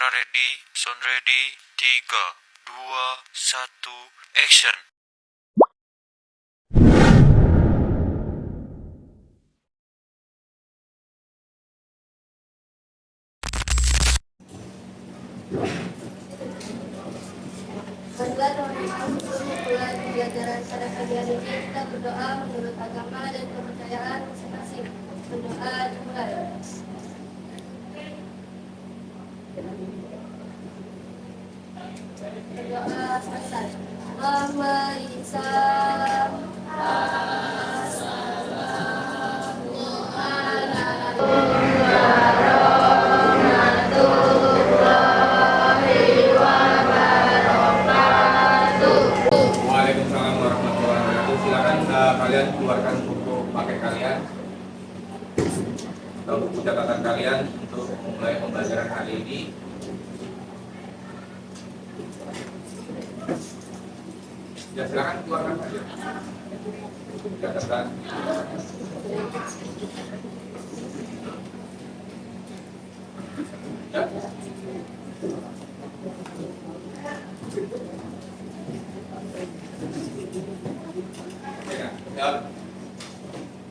Kamera ready, sound ready, 3, 2, 1, action. Mulai pembelajaran pada pagi hari ini kita berdoa menurut agama dan kepercayaan masing-masing. Berdoa dimulai. Berdoa selesai. Allahumma insan. Waalaikumsalam warahmatullahi wabarakatuh. Silakan kalian keluarkan buku pakai kalian atau buku catatan kalian untuk memulai pembelajaran hari ini. Ya silakan keluarkan saja buku catatan. Ya. Ya.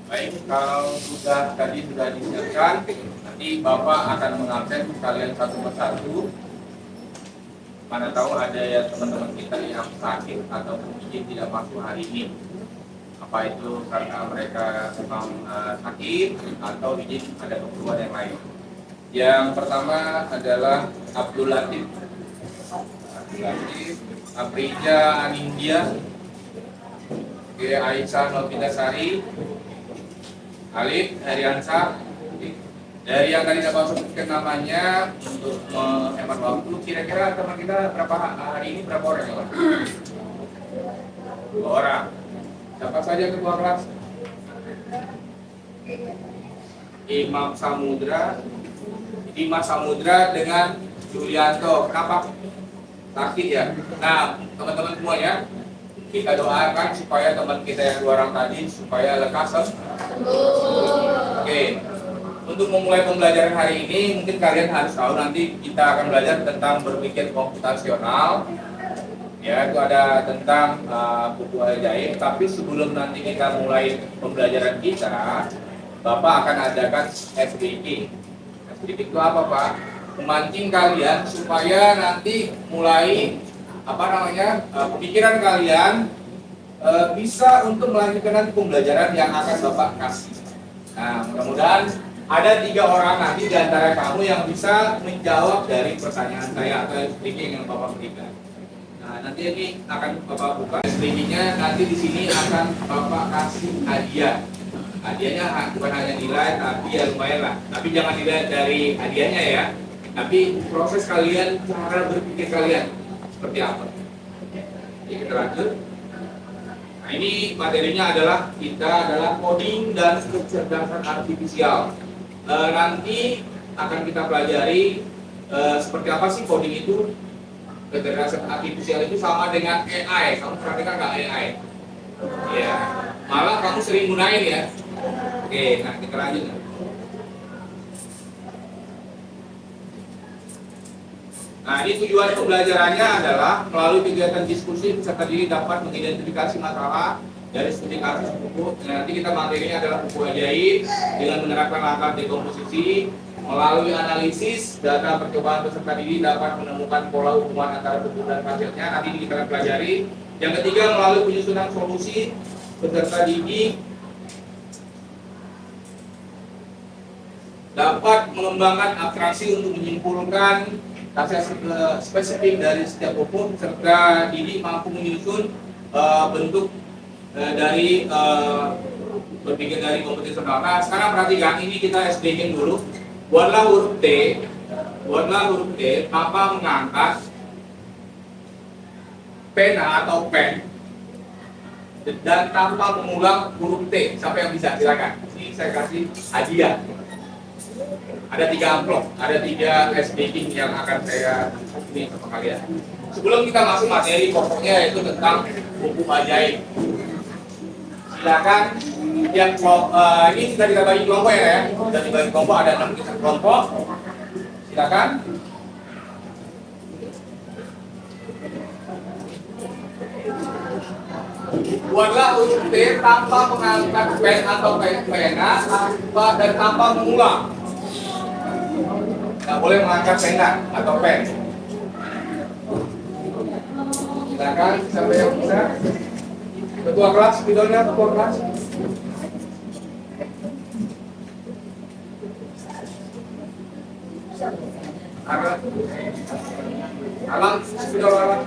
Baik, kalau tadi sudah disiapkan, nanti Bapak akan mengabsen kalian satu persatu. Mana tahu ada ya teman-teman kita yang sakit atau mungkin tidak masuk hari ini. Apa itu karena mereka memang sakit atau izin ada keperluan yang lain. Yang pertama adalah Abdul Latif, Aprija Anindya, Aisyah Novitasari, Alif Heriansa. Dari yang tadi dapat sebutkan namanya untuk menghemat waktu, kira-kira teman kita berapa hari ini berapa orang ya Pak? 2 orang. Siapa saja ketua kelas? Imam Samudra dengan Julianto. Kenapa? Sakit ya. Nah, teman-teman semua ya, kita doakan supaya teman kita yang 2 orang tadi supaya lekas sembuh. Oke. Untuk memulai pembelajaran hari ini, mungkin kalian harus tahu nanti kita akan belajar tentang berpikir komputasional. Ya, itu ada tentang buku ajaib. Tapi sebelum nanti kita mulai pembelajaran kita, Bapak akan adakan SDK. SDK itu apa, Pak? Memancing kalian supaya nanti mulai pemikiran kalian bisa untuk melanjutkan nanti pembelajaran yang akan Bapak kasih. Nah, mudah-mudahan ada 3 orang nanti di antara kamu yang bisa menjawab dari pertanyaan saya atau speaking yang Bapak berikan. Nah, nanti ini akan Bapak buka speakingnya. Nanti di sini akan Bapak kasih hadiah. Hadiahnya bukan hanya nilai, tapi ya lumayan lah. Tapi jangan dilihat dari hadiahnya ya. Tapi proses kalian, cara berpikir kalian seperti apa? Jadi kita lanjut. Nah, ini materinya adalah coding dan kecerdasan artifisial. Nanti akan kita pelajari seperti apa sih coding itu. Kecerdasan artifisial itu sama dengan AI. Kamu perhatikan nggak AI? Ya, malah kamu sering gunain ya. Oke, nah kita lanjut. Nah, ini tujuan pembelajarannya adalah melalui kegiatan diskusi peserta didik dapat mengidentifikasi masalah dari studi kasus buku. Nanti kita materinya adalah buku ajaib dengan menerapkan langkah dekomposisi. Melalui analisis data percobaan peserta didik dapat menemukan pola hubungan antara buku dan hasilnya. Nanti kita akan pelajari. Yang ketiga, melalui penyusunan solusi peserta didik dapat mengembangkan abstraksi untuk menyimpulkan hasil spesifik dari setiap buku. Peserta didik mampu menyusun bentuk dari berpikir dari komputasional. Nah, sekarang perhatikan, ini kita SDK dulu. Buatlah huruf T, Papa mengangkat pena atau pen dan tanpa mengulang huruf T. Siapa yang bisa? Silakan. Ini saya kasih hadiah. Ada 3 amplop, ada 3 SDK yang akan saya ini sama kalian. Sebelum kita masuk materi pokoknya yaitu tentang buku ajaib. Silakan yang ini sudah kita bagi kelompok ya, sudah dibagi kelompok, ada 6 kelompok. Silakan Buatlah huruf T tanpa mengangkat pen atau pena dan tanpa mengulang. Nggak boleh mengangkat pena atau pen. Silakan, siapa yang bisa? Ketua kelas, spidolnya ketua kelas. Alam, spidol alam.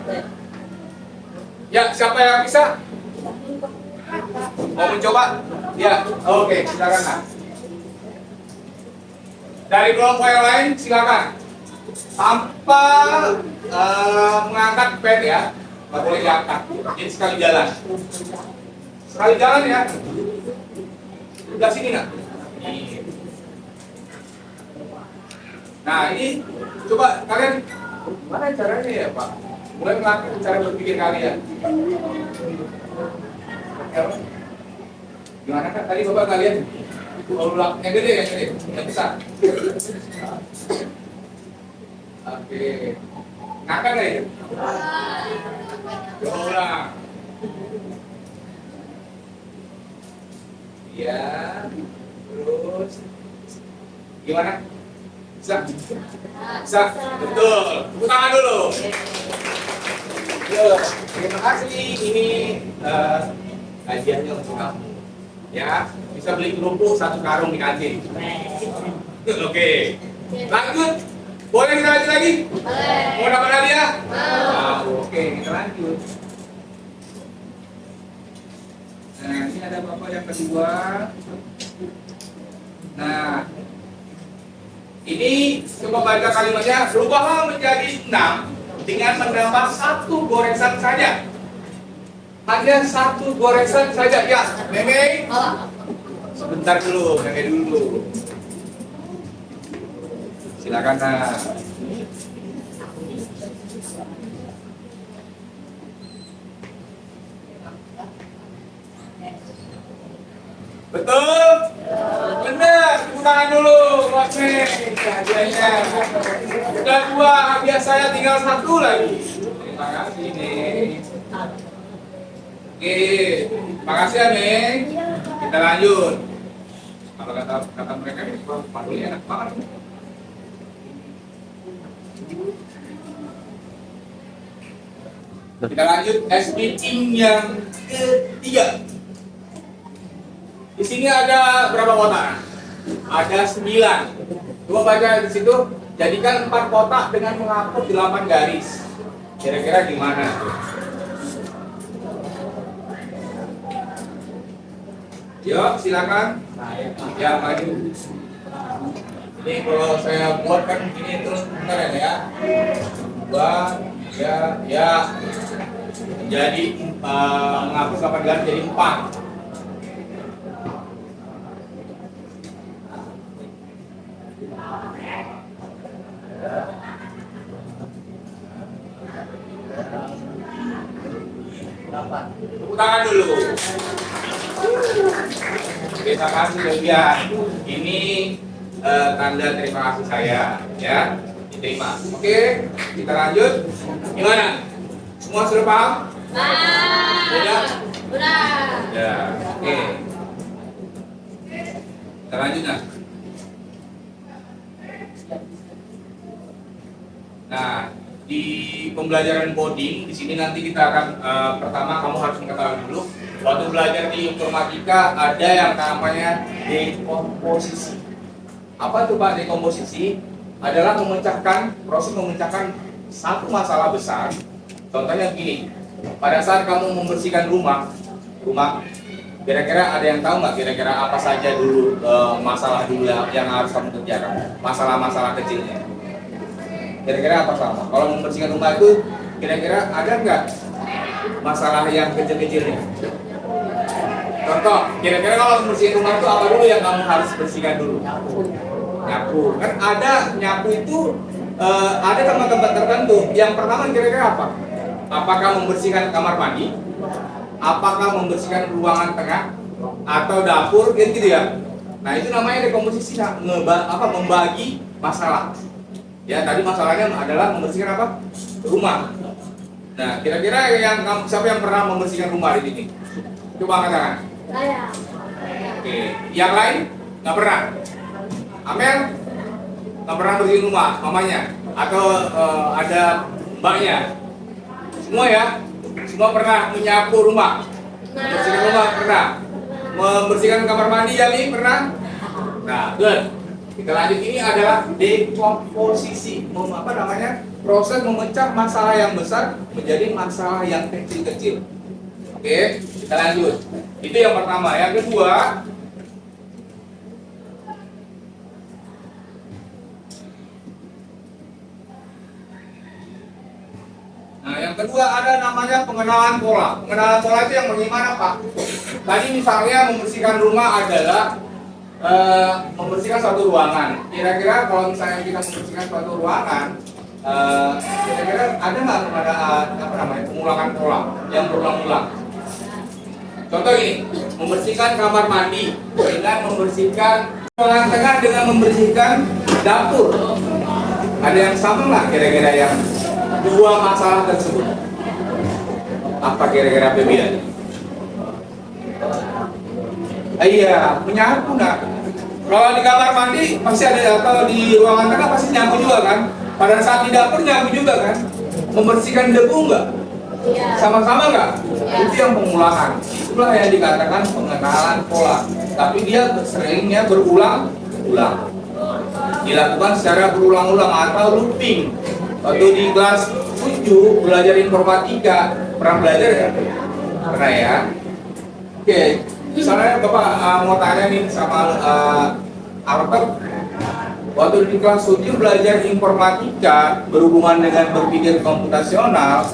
Ya, siapa yang bisa? Mau mencoba? Ya, oke, silakan. Nah. Dari kelompok yang lain, silakan. Tanpa mengangkat pen ya, nggak boleh diangkat. Jadi sekali jalan. Sekali jalan ya. Udah sini nak. Nah ini coba kalian mana caranya ya Pak? Mulai melakukan cara berpikir kalian. Gimana kan tadi Bapak kalian? Yang gede, yang besar. Oke. Ngangkat nggak itu? Coba ulang. Ya, terus gimana? Bisa? Bisa? Betul. Tepuk tangan dulu. Yo, terima kasih. Ini hadiahnya untuk kamu. Ya, bisa beli kerupuk 1 karung di kantin. Oke. Lanjut. Boleh kita lanjut lagi? Mau dapat hadiah? Oke, kita lanjut. Nah, ini ada Bapak yang kedua. Nah, ini coba baca kalimatnya. Rubahlah menjadi 6 dengan menambah 1 goresan saja. Hanya 1 goresan saja ya, Meme. Sebentar dulu, Meme dulu. Silakan nah. Betul? Benar, tepuk tangan dulu buat Mei. Hadiahnya. Sudah 2, hadiah saya tinggal 1 lagi. Terima kasih Mei. Oke, makasih ya Mei. Kita lanjut. Kalau kata mereka ini paling enak banget. Kita lanjut speaking yang ketiga. Di sini ada berapa kotak? Ada 9. Coba baca di situ. Jadikan 4 kotak dengan menghapus 8 garis. Kira-kira gimana? Yuk, silakan. Ya, maju. Ini kalau saya buat kan begini terus bentar ya. 2, 3, ya. Jadi menghapus 8 garis jadi 4. Tepuk tangan dulu. Terima kasih Dewian. Ini tanda terima kasih saya, ya. Diterima. Oke, kita lanjut. Gimana? Semua sudah paham? Sudah? Udah. Ya. Oke. Kita lanjut nah. Nah, di pembelajaran coding di sini nanti kita akan pertama kamu harus mengetahui dulu waktu belajar di informatika ada yang namanya dekomposisi. Apa itu Pak dekomposisi? Adalah proses memecahkan satu masalah besar. Contohnya gini, pada saat kamu membersihkan rumah, kira-kira ada yang tahu nggak kira-kira apa saja dulu masalah dulu yang harus kamu kerjakan? Masalah-masalah kecilnya. Kira-kira apa sama? Kalau membersihkan rumah itu kira-kira ada nggak masalah yang kecil-kecilnya? Contoh, kira-kira kalau membersihkan rumah itu apa dulu yang kamu harus bersihkan dulu? Nyapu. Kan ada nyapu itu ada tempat-tempat tertentu. Yang pertama kira-kira apa? Apakah membersihkan kamar mandi? Apakah membersihkan ruangan tengah atau dapur gitu ya? Nah itu namanya dekomposisi, membagi masalah. Ya tadi masalahnya adalah membersihkan apa? Rumah. Nah, kira-kira siapa yang pernah membersihkan rumah di sini? Coba angkat tangan. Saya. Oke, yang lain nggak pernah. Amel nggak pernah bersihin rumah, mamanya atau ada mbaknya. Semua ya, semua pernah menyapu rumah, membersihkan rumah pernah, membersihkan kamar mandi Yali pernah. Nah, good. Kita lanjut, ini adalah dekomposisi, apa namanya, proses memecah masalah yang besar menjadi masalah yang kecil-kecil. Oke, kita lanjut. Itu yang pertama. Yang kedua, yang kedua ada namanya pengenalan pola. Pengenalan pola itu yang bagaimana, Pak? Tadi misalnya membersihkan rumah adalah membersihkan suatu ruangan. Kira-kira kalau misalnya kita membersihkan suatu ruangan, kira-kira ada nggak kepada apa namanya pengulangan pola yang berulang-ulang? Contoh ini, membersihkan kamar mandi dengan membersihkan ruangan tengah dengan membersihkan dapur. Ada yang sama nggak kira-kira yang dua masalah tersebut? Apa kira-kira perbedaan? Iya, menyapu nak. Kalau di kamar mandi pasti ada, atau di ruangan tengah pasti nyapu juga kan? Pada saat di dapur nyapu juga kan? Membersihkan debu enggak? Iya. Sama-sama enggak? Iya. Itu yang pengulangan. Itulah yang dikatakan pengenalan pola. Tapi dia seringnya berulang-ulang. Dilakukan secara berulang-ulang atau looping. Waktu di kelas 7 belajar informatika, pernah belajar ya? Pernah ya? Oke, misalnya Bapak mau tanya nih sama Albert, waktu di kelas 7 belajar informatika berhubungan dengan berpikir komputasional,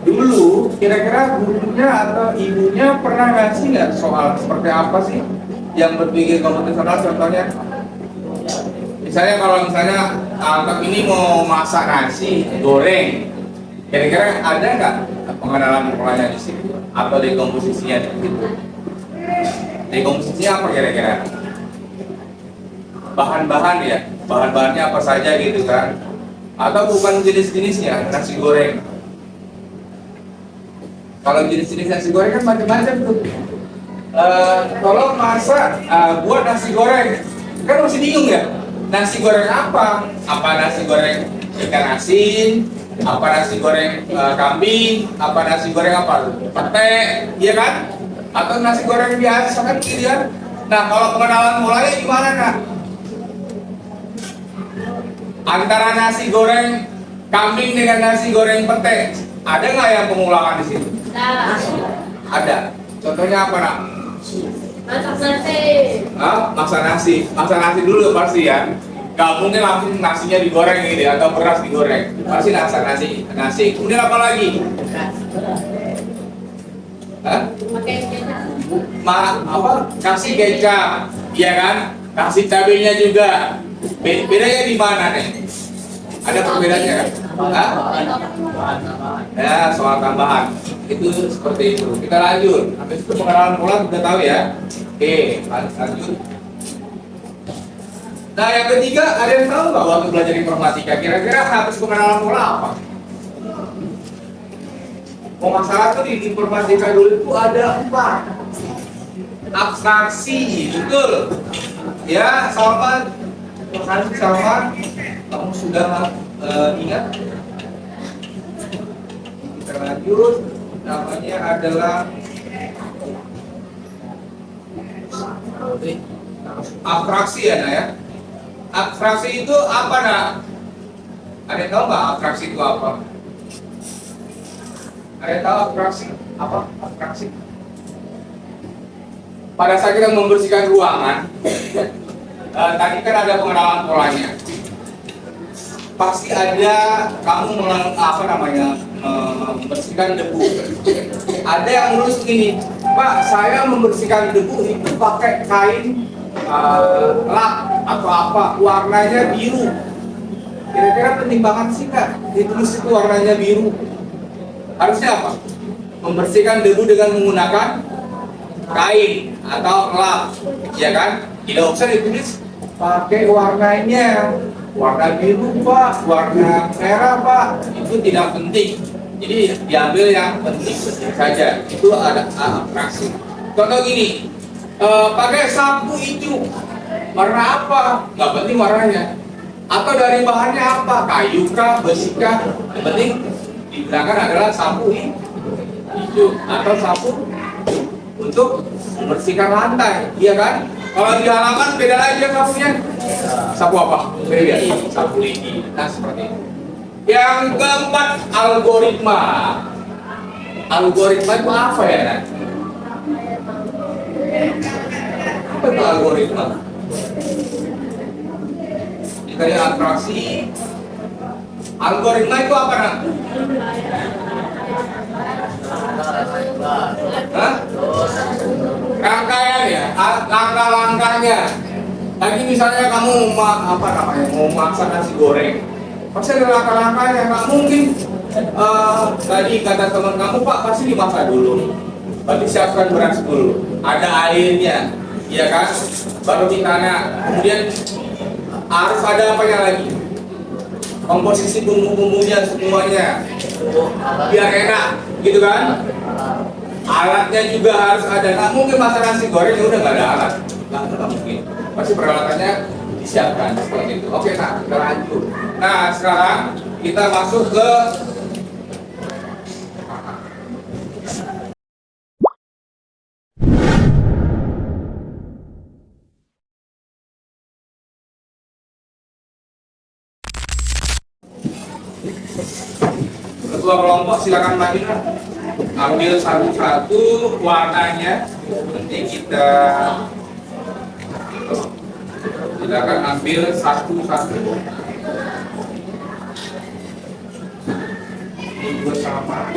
dulu kira-kira gurunya atau ibunya pernah ngasih nggak soal seperti apa sih yang berpikir komputasional? Contohnya, misalnya kalau Albert ini mau masak nasi goreng, kira-kira ada nggak pengenalan polanya di sini atau dekomposisinya di situ? Dekomposisinya apa kira-kira? Bahan-bahan ya, bahan-bahannya apa saja gitu kan? Atau bukan jenis-jenisnya nasi goreng? Kalau jenis-jenis nasi goreng kan macam-macam tuh. Kalau masak buat nasi goreng, kan masih bingung ya? Nasi goreng apa? Apa nasi goreng ikan asin? Apa nasi goreng kambing? Apa nasi goreng apa? Pete, iya kan? Atau nasi goreng biasa kan gitu ya? Nah, kalau pengenalan mulanya gimana nak? Antara nasi goreng kambing dengan nasi goreng pete, ada nggak yang pengulangan di sini? Nah, Ada. Contohnya apa nak? masak nasi. Masak nasi. Masak nasi dulu pasti ya. Gak mungkin langsung nasinya digoreng gitu ya, atau beras digoreng. Pasti masak nasi. Kemudian apa lagi? Pakai kecap. Kasih kecap, iya kan? Kasih cabenya juga. Bedanya di mana nih? Ada perbedaannya kan? Ya, soal tambahan. Itu seperti itu. Kita lanjut. Habis itu pengenalan pola sudah tahu ya. Oke, lanjut. Nah, yang ketiga, ada yang tahu nggak waktu belajar informatika? Kira-kira habis pengenalan pola apa? Masalah tuh di informatika dulu itu ada 4. Abstraksi, betul. Ya, Salman. Makasih Salman. Kamu sudah ingat? Kita lanjut. Namanya adalah abstraksi ya, Nak ya. Abstraksi itu apa, Nak? Ada yang tahu nggak abstraksi itu apa? Ada yang tahu abstraksi apa? Abstraksi. Pada saat kita membersihkan ruangan, tadi kan ada pengenalan polanya. Pasti ada kamu membersihkan debu. Ada yang nulis begini, Pak, saya membersihkan debu itu pakai kain lap atau apa, warnanya biru. Kira-kira penting banget sih Kak, ditulis itu warnanya biru. Harusnya apa? Membersihkan debu dengan menggunakan kain atau lap, ya kan? Tidak usah ditulis pakai warnanya warna biru Pak, warna merah Pak, itu tidak penting. Jadi diambil yang penting-penting saja. Itu ada abstraksi. Contoh gini, pakai sapu hijau. Warna apa? Nggak penting warnanya. Atau dari bahannya apa? Kayu kah, besi kah? Yang penting digunakan adalah sapu hijau atau sapu untuk membersihkan lantai, iya kan? Kalau di halaman beda lagi ya sapunya. Sapu apa? Beda. Sapu lidi. Nah seperti itu. Yang keempat, algoritma. Algoritma itu apa ya? Nak? Apa itu algoritma? Ini tadi abstraksi. Algoritma itu apa, Nak? Hah? Rangkaian ya, langkah-langkahnya. Lagi misalnya kamu mau masak nasi goreng, pasti ada langkah-langkahnya. Nggak mungkin tadi kata teman kamu, Pak, pasti dimasak dulu, berarti siapkan beras dulu, ada airnya, iya kan? Baru ditanam, kemudian harus ada apanya lagi? Komposisi bumbu-bumbunya semuanya, biar enak, gitu kan? Alatnya juga harus ada. Nggak mungkin masak nasi goreng ya udah nggak ada alat, nggak mungkin. Pasti peralatannya disiapkan seperti itu. Oke, nah kita lanjut. Nah sekarang kita masuk ke ketua kelompok. Silakan maju, ambil satu-satu warnanya. Nanti kita silakan ambil satu-satu. Ini bersama.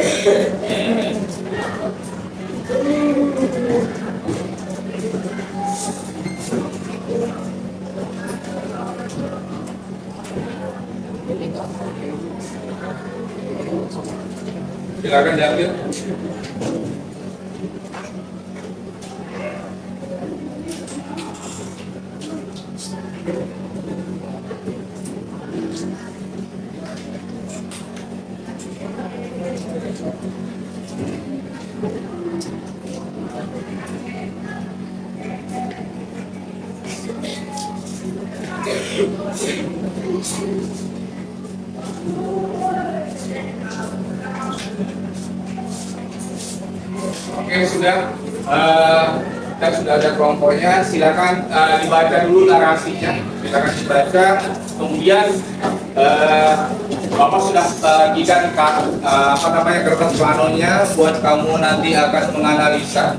Silakan diambil. Oke, sudah. Kita sudah ada kelompoknya. Silakan dibaca dulu narasinya. Silakan dibaca. Kemudian Bapak sudah bagikan kertas planonya buat kamu nanti akan menganalisa.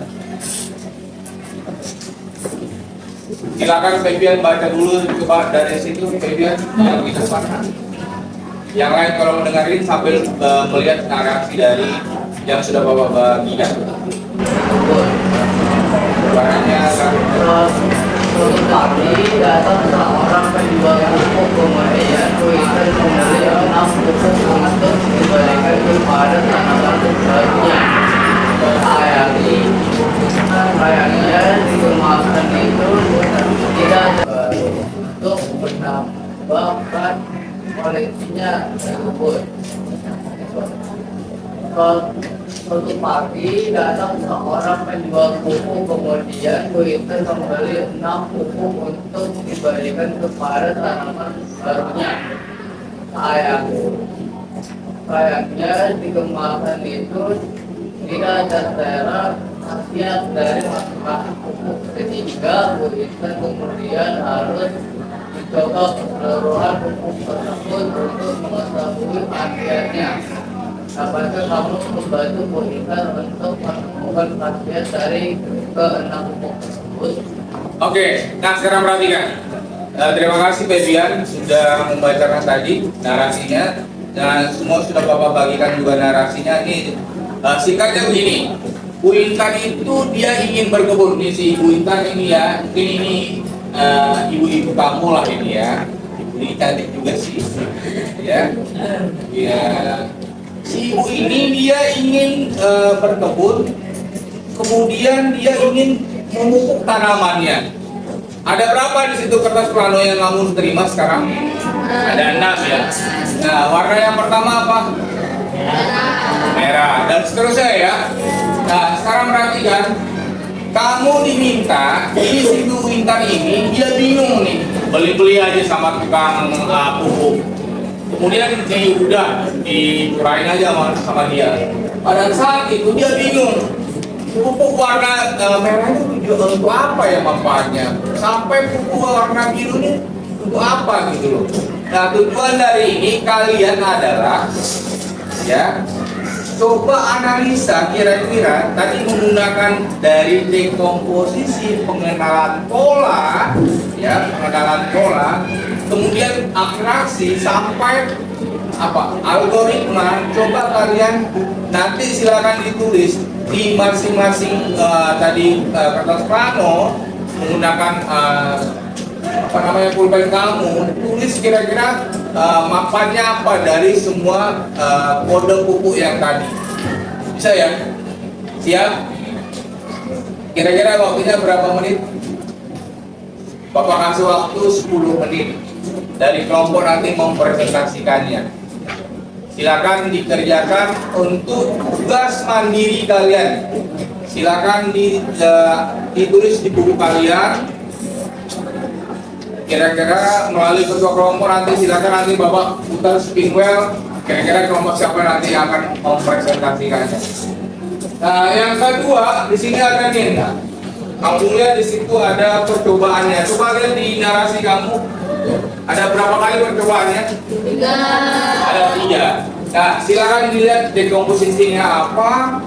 Silakan Febian baca dulu, coba dari situ Febian yang kita paham. Yang lain kalau mendengarin sambil melihat narasi dari yang sudah Bapak bagikan. Barangnya Suatu pagi datang seorang penjual pupuk kemudian kuitan membeli 6 pupuk untuk diberikan kepada tanaman sebaiknya. Sayangnya di kemasan itu tidak untuk menambahkan koleksinya tersebut. Suatu pagi datang seorang penjual pupuk kemudian kuitan membeli 6 pupuk untuk diberikan kepada tanaman barunya. Sayangnya di kemasan itu tidak ada syarat khasiat dari masing-masing pupuk, sehingga kuitan kemudian harus mencoba keseluruhan pupuk tersebut untuk mengetahui khasiatnya. Dapatkah kamu membantu Kuitan untuk menemukan khasiat dari ke-6 pupuk tersebut? Oke, nah sekarang perhatikan. Terima kasih Febian sudah membacakan tadi narasinya. Dan semua sudah Bapak bagikan juga narasinya. Ini singkatnya begini. Bu Intan itu dia ingin berkebun. Ini si Ibu Intan ini ya, mungkin ini ibu-ibu kamu lah ini ya. Ibu ini cantik juga sih, ya. Ya, si ibu ini dia ingin berkebun, kemudian dia ingin memupuk tanamannya. Ada berapa di situ kertas plano yang kamu terima sekarang? Ada 6 ya. Nah, warna yang pertama apa? merah dan seterusnya ya. Nah, sekarang perhatikan, kamu diminta, ini si Bu Intan ini dia bingung nih, beli-beli aja sama tukang pupuk. Kemudian udah dicurain aja sama dia. Pada saat itu dia bingung, pupuk warna merah itu untuk apa ya manfaatnya? Sampai pupuk warna biru ini untuk apa gitu loh. Nah, tujuan dari ini kalian adalah ya coba analisa kira-kira tadi menggunakan dari dekomposisi pengenalan pola, ya pengenalan pola, kemudian atraksi sampai apa algoritma. Coba kalian nanti silakan ditulis di masing-masing kertas plano menggunakan apa namanya pulpen kamu, tulis kira-kira manfaatnya apa dari semua kode pupuk yang tadi. Bisa ya? Siap? Kira-kira waktunya berapa menit? Bapak kasih waktu 10 menit dari kelompok nanti mempresentasikannya. Silakan dikerjakan untuk tugas mandiri kalian. Silakan ditulis di buku kalian. Kira-kira melalui ketua kelompok nanti silakan nanti Bapak putar spin wheel. Kira-kira kelompok siapa nanti yang akan mempresentasikannya. Nah, yang kedua di sini ada nih. Kamu lihat di situ ada percobaannya. Coba lihat di narasi kamu. Ada berapa kali percobaannya? 3. Ada 3. Nah, silakan dilihat dekomposisinya apa,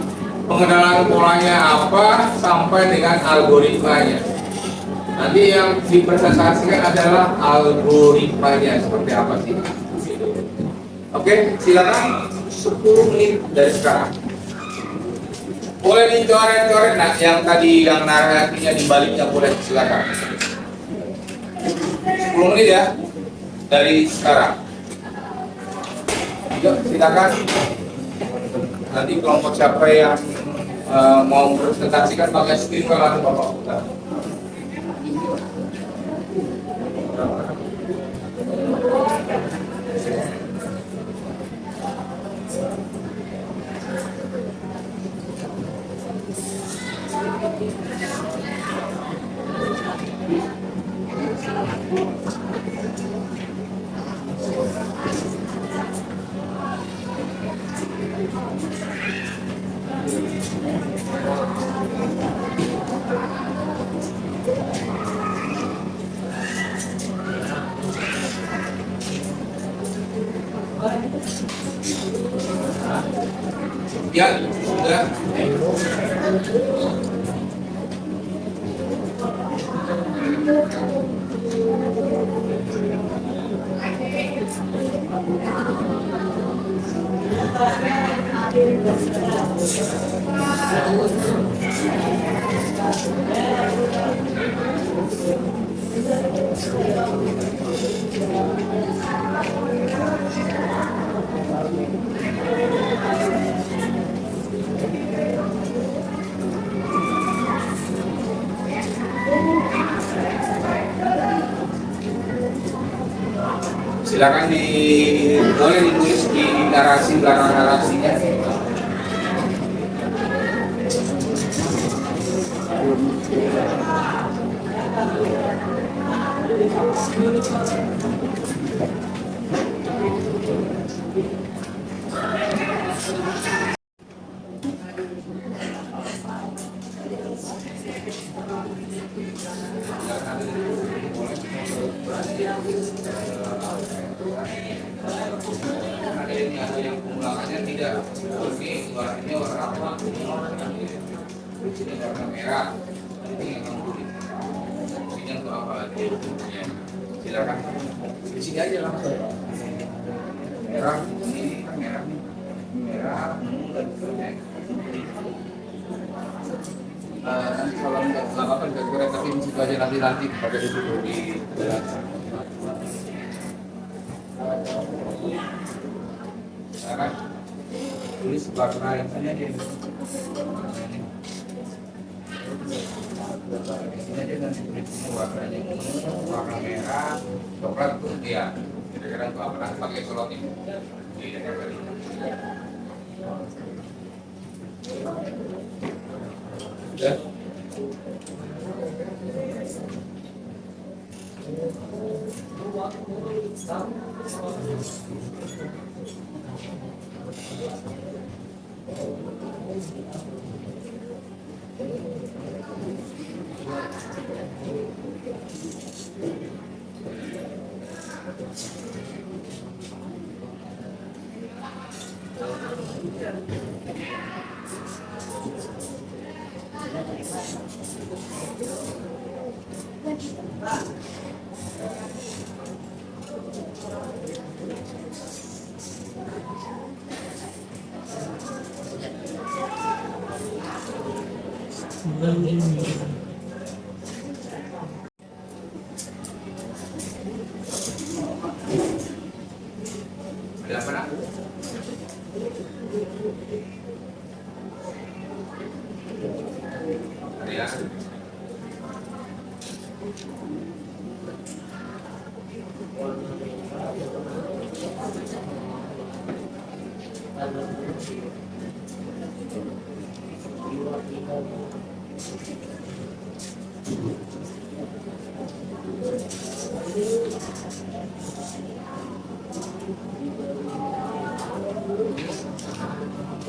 pengenalan polanya apa, sampai dengan algoritmanya. Nanti yang dipresentasikan adalah algoritmanya seperti apa sih. Oke, silakan 10 menit dari sekarang. Boleh dicoret-coret, nah yang tadi yang narasinya dibaliknya boleh, silakan. 10 menit ya dari sekarang. Yuk, silakan. Nanti kelompok siapa yang mau presentasikan pakai screen langsung Bapak putar. Ya, sudah. Silakan boleh ditulis di narasi belakang narasinya. Ada yang pengulangannya tidak. Ini warnanya warna apa? Ini warna merah. Ini yang kuning. Ini untuk apa? Ya. Silakan. Di sini aja langsung. Merah, ini kan merah. Merah, dan kuning. Nanti kalau nggak apa-apa nggak kurang, tapi di situ aja nanti pakai dulu di sekarang tulis warna yang tadi aja ini aja nanti tulis warnanya warna merah coklat tuh ya kira-kira untuk apa nanti pakai selotip. Ya. Ada apa nak? Ya.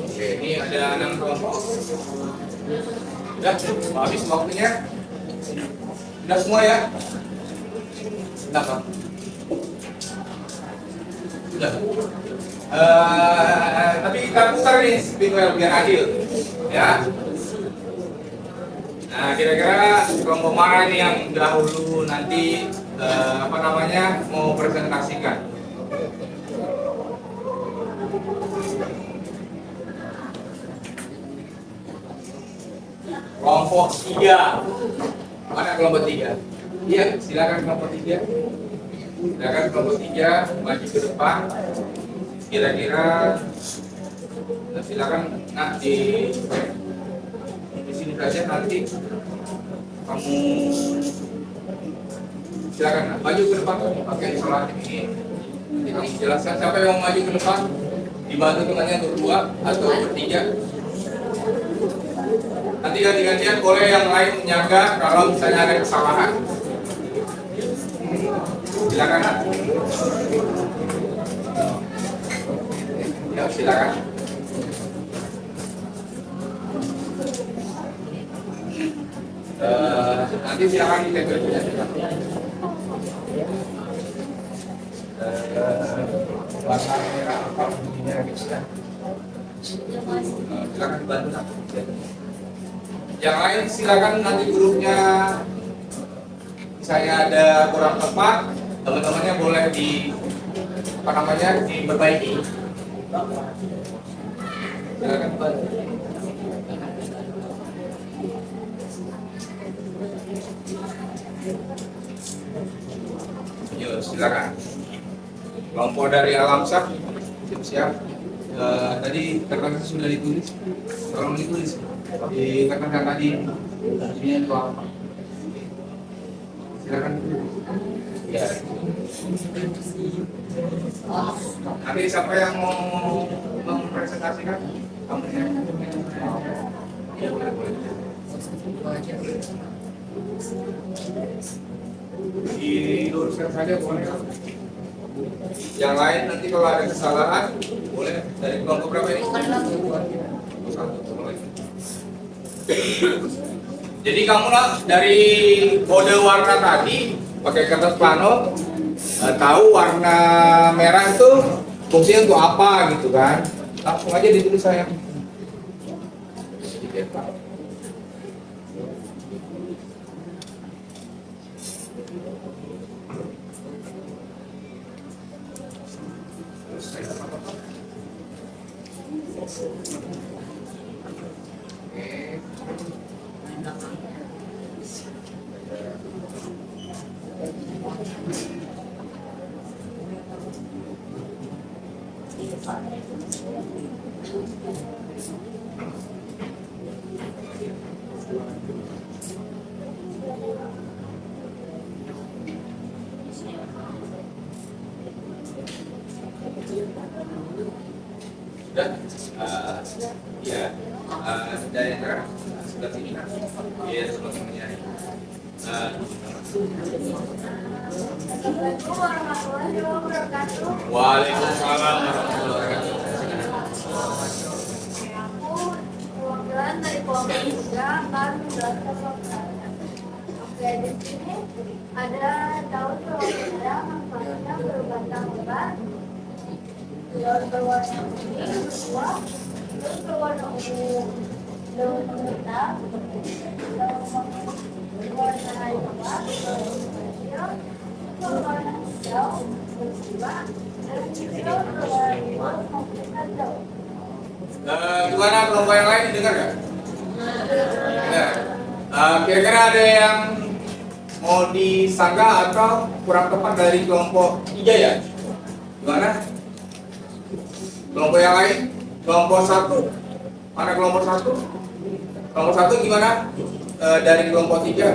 Oke, ini ada 6 kelompok. Udah, habis waktunya. Udah semua ya? Udah, Bang. Udah. Tapi kita putar nih speedwell biar adil, ya. Nah, kira-kira kelompok mana ini yang dahulu nanti mau presentasikan? Kelompok 3. Mana kelompok 3? Iya, silakan kelompok 3. Silakan kelompok 3 maju ke depan. Kira-kira silakan di sini saja nanti kamu silakan maju ke depan pakai isolasi ini. Nanti kamu jelaskan siapa yang mau maju ke depan, dibantu temannya berdua atau bertiga. Nanti ganti-gantian boleh yang lain menjaga kalau misalnya ada kesalahan. Silakan. Ya, silakan. Nanti silakan ditempel punya. Warna merah apa bunyinya bisa. Silakan dibantu nanti. Yang lain silakan nanti grupnya misalnya ada kurang tepat, teman-temannya boleh diperbaiki. Silakan bantu. Yuk, silakan. Kelompok dari Alamsak siap. Tadi kertasnya sudah ditulis, tolong ditulis di kertas yang tadi ini itu apa? Silakan. Ya. Nanti siapa yang mau mempresentasikan? Kamu ya. Ya, boleh. Diluruskan saja boleh. Yang lain nanti kalau ada kesalahan boleh dari kelompok berapa ini? Satu, boleh. Jadi kamu lah dari kode warna tadi pakai kertas plano tahu warna merah itu fungsinya untuk apa gitu kan? Langsung aja ditulis saya. Sudah? Iya. Dari yang terakhir sebelah sini. Iya, sebelah sini. Assalamualaikum warahmatullahi wabarakatuh. Waalaikumsalam warahmatullahi wabarakatuh. Aku perwakilan dari Polda juga akan menjelaskan soalnya. Oke, di sini ada daun berwarna manfaatnya berbatang lebat, daun berwarna kuning berbuah, daun berwarna ungu, daun hitam, daun berwarna coklat, daun kecil, berwarna hijau, bersiwa, dan daun berwarna biru maupun hijau. Gimana kelompok yang lain dengar nggak? Dengar. Kira-kira ada yang mau disanggah atau kurang tepat dari kelompok 3 ya? Gimana? Kelompok yang lain? Kelompok 1? Mana kelompok 1? Kelompok 1 gimana? Dari kelompok 3?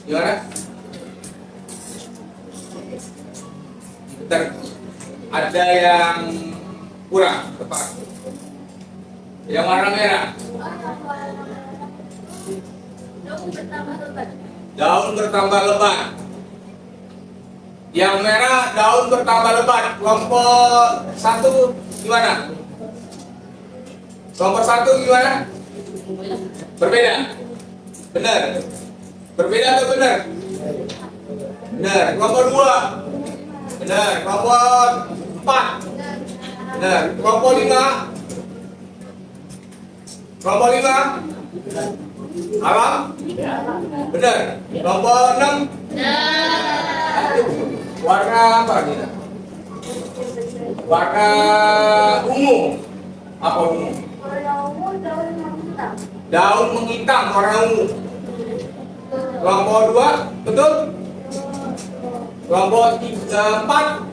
Gimana? Bentar. Ada yang kurang tepat. Yang warna merah. Daun bertambah lebat. Daun bertambah lebat. Yang merah daun bertambah lebat. Kelompok 1 gimana? Kelompok 1 gimana? Berbeda. Benar. Berbeda atau benar? Benar. Kelompok 2. Benar. Kelompok 4. Benar. Kelompok 5. Kelompok 5. Alam? Benar. Kelompok 6. Warna apa kita? Warna ungu. Apa ungu? Warna ungu daun menghitam. Daun menghitam warna ungu. Kelompok 2, betul? Kelompok 4,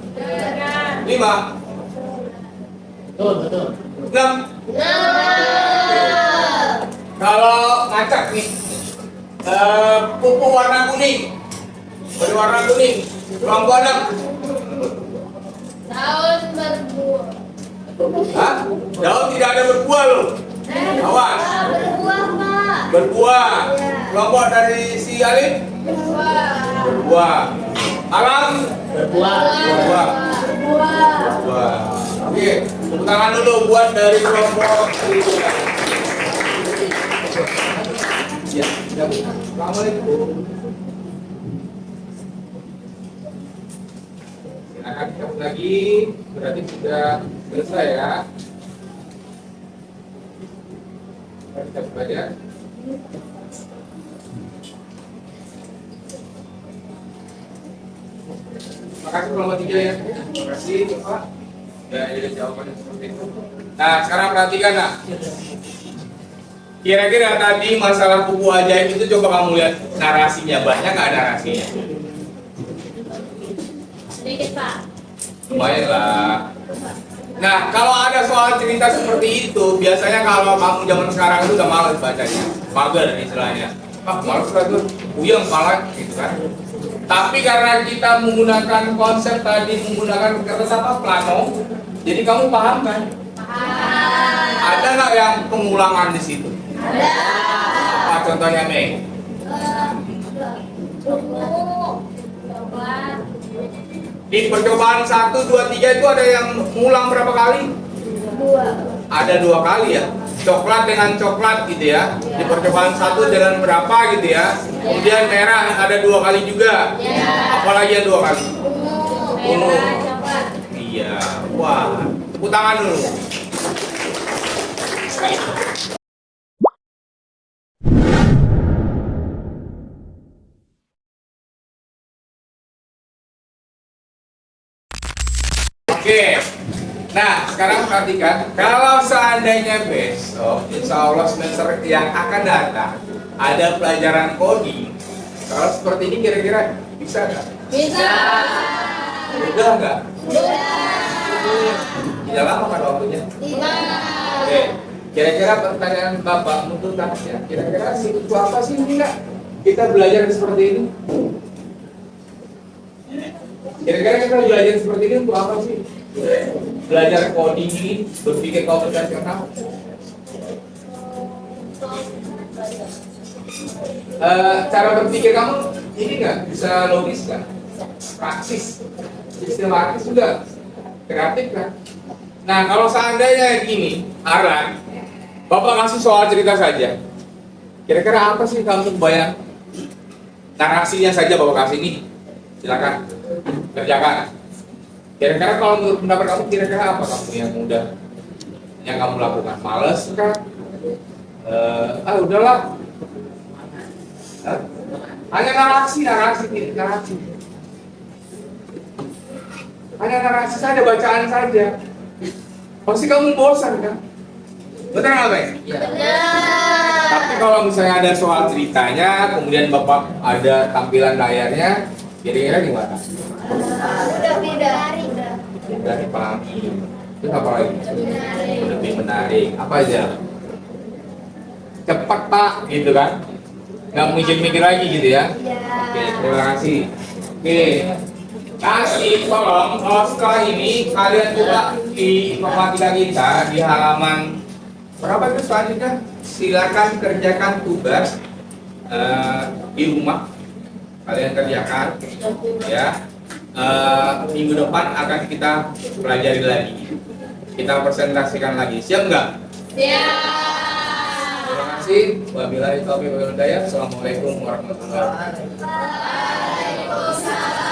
5, Betul. 6. Kalau ngacak nih, pupuk warna kuning, berwarna kuning. Kelompok 6. Daun berbuah. Hah? Daun tidak ada berbuah loh. Awas. Berbuah, Pak. Berbuah. Kelompok dari si Alif? Berbuah. Berbuah. Alam? Berbuah. Berbuah. Berbuah. Berbuah. Oke, tepuk tangan dulu buat dari kelompok itu. Ya, Assalamualaikum. Silakan cabut lagi, berarti sudah selesai ya. Kita cabut aja. Terima kasih kelompok 3 ya. Terima kasih Pak. Ya, jadi jawabannya seperti itu. Nah, sekarang perhatikan nak. Kira-kira tadi masalah buku ajaib itu coba kamu lihat narasinya, banyak nggak narasinya? Sedikit, Pak. Lumayan lah. Nah, kalau ada soal cerita seperti itu, biasanya kalau kamu zaman sekarang itu udah malas bacanya, mager istilahnya. Malas lah tuh, puyeng malah gitu kan. Tapi karena kita menggunakan konsep tadi, menggunakan kertas apa plano, jadi kamu paham kan? Ada nggak yang pengulangan di situ? Ada. Apa contohnya, Mei? Di percobaan 1, 2, 3 itu ada yang ngulang berapa kali? Ada 2 kali ya. Coklat dengan coklat gitu ya. Di percobaan 1 dengan berapa gitu ya. Kemudian merah ada 2 kali juga. Apalagi yang 2 kali? Ungu. Iya. Wah. Tepuk tangan dulu. Oke. Nah, sekarang perhatikan, kalau seandainya besok, insya Allah semester yang akan datang, ada pelajaran coding. Kalau seperti ini kira-kira bisa nggak? Bisa. Mudah nggak? Tidak lama kan waktunya? Oke. Kira-kira pertanyaan Bapak tuntas ya. Kira-kira itu apa sih ini nggak? Kita belajar seperti ini. Kira-kira kita belajar seperti ini untuk apa sih? Belajar coding ini, berpikir komputasional. Cara berpikir kamu ini nggak bisa logis nggak? Praksis, sistematis juga, kreatif kan? Nah kalau seandainya gini, Aran, Bapak kasih soal cerita saja. Kira-kira apa sih kamu bayang? Narasinya saja Bapak kasih ini, silakan kerjakan. Kira-kira kalau menurut pendapat kamu, kira-kira apa kamu yang mudah yang kamu lakukan? Males kan? Udahlah. Hah? Hanya narasi. Hanya narasi saja, bacaan saja. Pasti kamu bosan kan? Betul nggak, Pak? Tapi kalau misalnya ada soal ceritanya, kemudian Bapak ada tampilan layarnya, kira-kira gimana? Udah dipahami. Terus apa lagi? Lebih menarik. Apa aja? Cepat Pak, gitu kan? Nggak mikir-mikir lagi gitu ya? Oke, terima kasih. Oke, kasih tolong setelah ini kalian coba di informatika kita di halaman berapa itu selanjutnya? Silakan kerjakan tugas di rumah. Kalian kerjakan, ya. Minggu depan akan kita pelajari lagi. Kita presentasikan lagi. Siap nggak? Terima kasih. Wabillahi taufiq wal hidayah. Assalamualaikum warahmatullahi wabarakatuh.